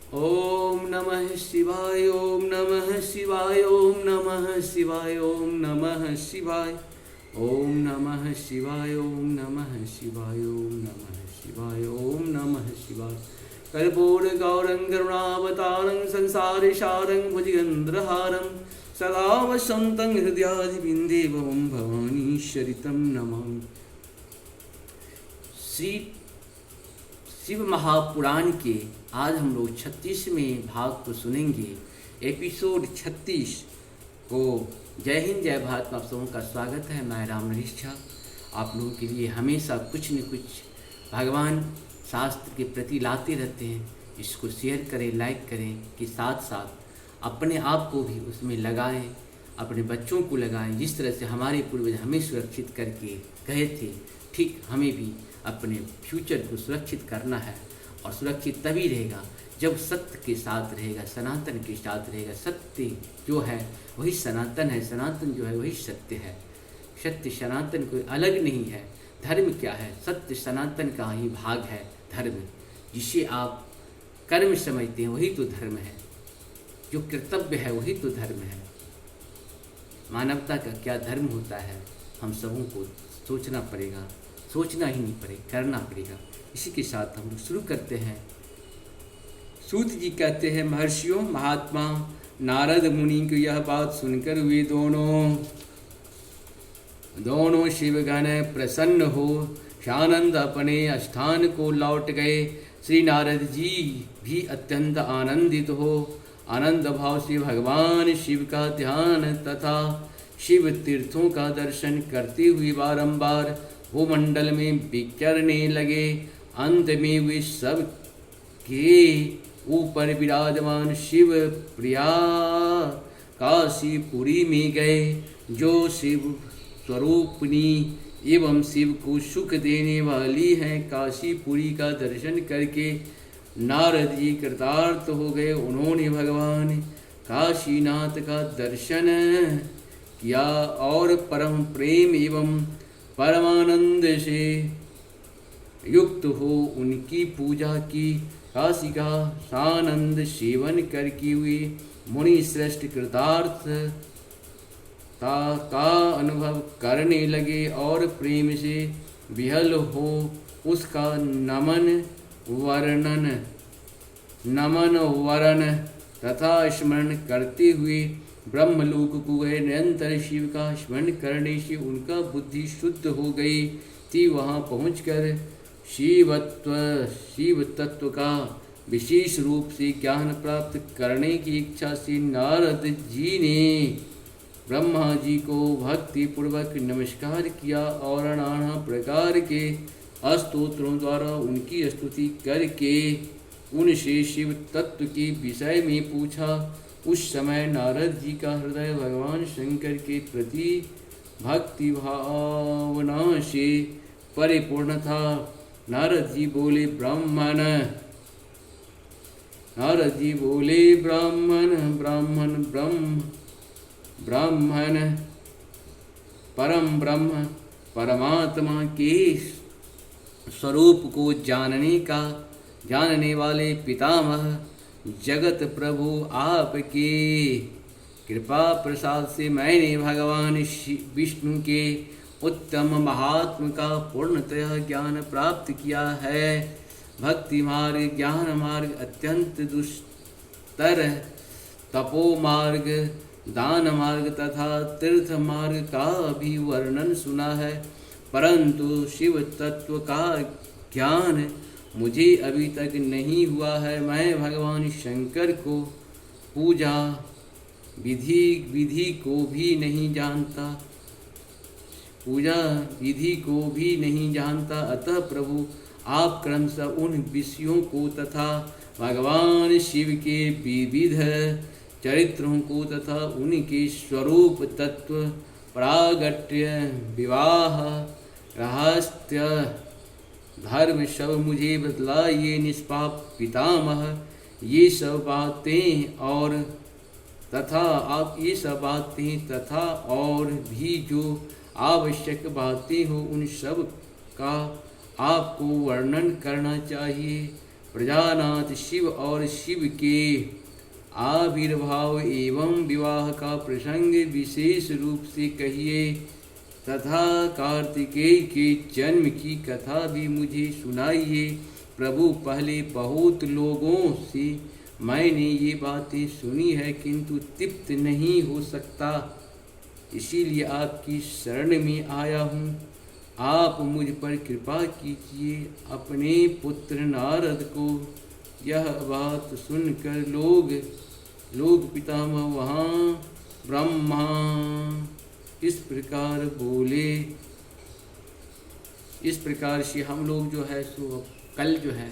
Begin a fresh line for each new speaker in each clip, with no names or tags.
ओम नमः शिवाय ओम नमः शिवाय ओम नमः शिवाय ओम नमः शिवाय ओम नमः शिवाय ओम नमः शिवाय ओम नमः शिवाय ओम नमः शिवाय। कर्पूर गौरं करुणावतारं संसारे सारं भुजगेन्द्रहारं सदा वसन्तं हृदयादिबिन्दुं भवानीश्वरी तं नमामि। श्री शिव महापुराण के आज हम लोग 36वें भाग को सुनेंगे। एपिसोड 36 को जय हिंद जय भारत में आप सबों का स्वागत है। मैं राम नरेश झा आप लोगों के लिए हमेशा कुछ न कुछ भगवान शास्त्र के प्रति लाते रहते हैं। इसको शेयर करें, लाइक करें के साथ साथ अपने आप को भी उसमें लगाएं, अपने बच्चों को लगाएं। जिस तरह से हमारे पूर्वज हमें सुरक्षित करके गए थे, ठीक हमें भी अपने फ्यूचर को सुरक्षित करना है। और सुरक्षित तभी रहेगा जब सत्य के साथ रहेगा, सनातन के साथ रहेगा। सत्य जो है वही सनातन है, सनातन जो है वही सत्य है। सत्य सनातन कोई अलग नहीं है। धर्म क्या है? सत्य सनातन का ही भाग है धर्म। जिसे आप कर्म समझते हैं वही तो धर्म है, जो कर्तव्य है वही तो धर्म है। मानवता का क्या धर्म होता है, हम सबों को सोचना पड़ेगा। सोचना ही नहीं पड़ेगा, करना पड़ेगा। इसी के साथ हम लोग शुरू करते हैं। सूत जी कहते हैं, महर्षियों महात्मा नारद मुनि को यह बात सुनकर वे दोनों शिवगण प्रसन्न हो शानंद अपने स्थान को लौट गए। श्री नारद जी भी अत्यंत आनंदित हो आनंद भाव से भगवान शिव का ध्यान तथा शिव तीर्थों का दर्शन करते हुए बारंबार भूमंडल में विचरने लगे। अंत में वे सब के ऊपर विराजमान शिव प्रिया काशीपुरी में गए, जो शिव स्वरूपनी एवं शिव को सुख देने वाली हैं। काशीपुरी का दर्शन करके नारद जी कृतार्थ हो गए। उन्होंने भगवान काशीनाथ का दर्शन किया और परम प्रेम एवं परमानंद से युक्त हो उनकी पूजा की। काशी का सानंद सेवन करके हुए मुनि श्रेष्ठ कृतार्थता का अनुभव करने लगे और प्रेम से विहल हो उसका नमन वरण तथा स्मरण करते हुए ब्रह्मलोक को गए। निरंतर शिव का स्मरण करने से उनका बुद्धि शुद्ध हो गई थी। वहाँ पहुंचकर शिव तत्व का विशेष रूप से ज्ञान प्राप्त करने की इच्छा से नारद जी ने ब्रह्मा जी को भक्ति पूर्वक नमस्कार किया और नाना प्रकार के स्तोत्रों द्वारा उनकी स्तुति करके उनसे शिव तत्व के विषय में पूछा। उस समय नारद जी का हृदय भगवान शंकर के प्रति भक्ति भावना से परिपूर्ण था। नारद जी बोले ब्राह्मण परम ब्रह्म परमात्मा के स्वरूप को जानने वाले पितामह जगत प्रभु आपके कृपा प्रसाद से मैंने भगवान विष्णु के उत्तम महात्म का पूर्णतः ज्ञान प्राप्त किया है। भक्ति मार्ग, ज्ञान मार्ग, अत्यंत दुष्तर तपो मार्ग, दान मार्ग तथा तीर्थ मार्ग का भी वर्णन सुना है, परंतु शिव तत्व का ज्ञान मुझे अभी तक नहीं हुआ है। मैं भगवान शंकर को पूजा विधि को भी नहीं जानता। अतः प्रभु आप क्रमशः उन विषयों को तथा भगवान शिव के विविध चरित्रों को तथा उनके स्वरूप तत्व प्रागट्य विवाह रहस्य धर्म सब मुझे बतलाइए। निष्पाप पितामह ये सब बातें तथा और भी जो आवश्यक बातें हो उन सब का आपको वर्णन करना चाहिए। प्रजानाथ शिव और शिव के आविर्भाव एवं विवाह का प्रसंग विशेष रूप से कहिए तथा कार्तिकेय के जन्म की कथा भी मुझे सुनाइए। प्रभु, पहले बहुत लोगों से मैंने ये बातें सुनी है किंतु तृप्त नहीं हो सकता, इसीलिए आपकी शरण में आया हूँ। आप मुझ पर कृपा कीजिए। अपने पुत्र नारद को यह बात सुनकर लोग पितामह वहाँ ब्रह्मा इस प्रकार बोले। इस प्रकार से हम लोग जो है सो कल जो है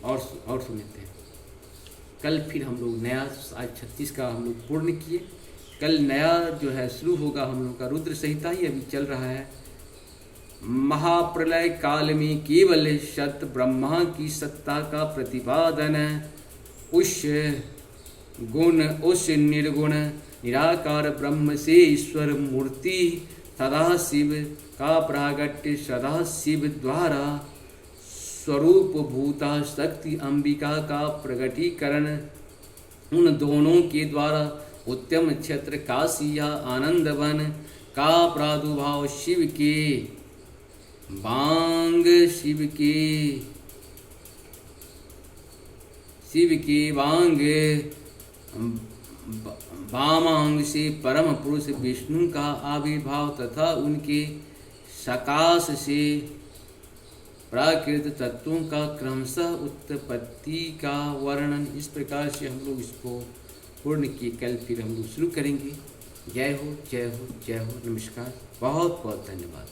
और सुनते हैं। कल फिर हम लोग नया, आज 36 का हम लोग पूर्ण किए। कल नया जो है शुरू होगा हम लोग का रुद्र संहिता ही अभी चल रहा है। महाप्रलय काल में केवल सत ब्रह्मा की सत्ता का प्रतिपादन, उस निर्गुण निराकार ब्रह्म से ईश्वर मूर्ति सदाशिव का प्रागट्य, सदाशिव द्वारा स्वरूप भूता शक्ति अंबिका का प्रगटीकरण, उन दोनों के द्वारा उत्तम क्षेत्र काशी या आनंदवन का प्रादुर्भाव, शिव के वांग वामांग से परम पुरुष विष्णु का आविर्भाव तथा उनके सकाश से प्राकृत तत्वों का क्रमशः उत्पत्ति का वर्णन। इस प्रकार से हम लोग इसको पूर्ण किए। कल फिर हम लोग शुरू करेंगे। जय हो, जय हो, जय हो। नमस्कार, बहुत बहुत धन्यवाद।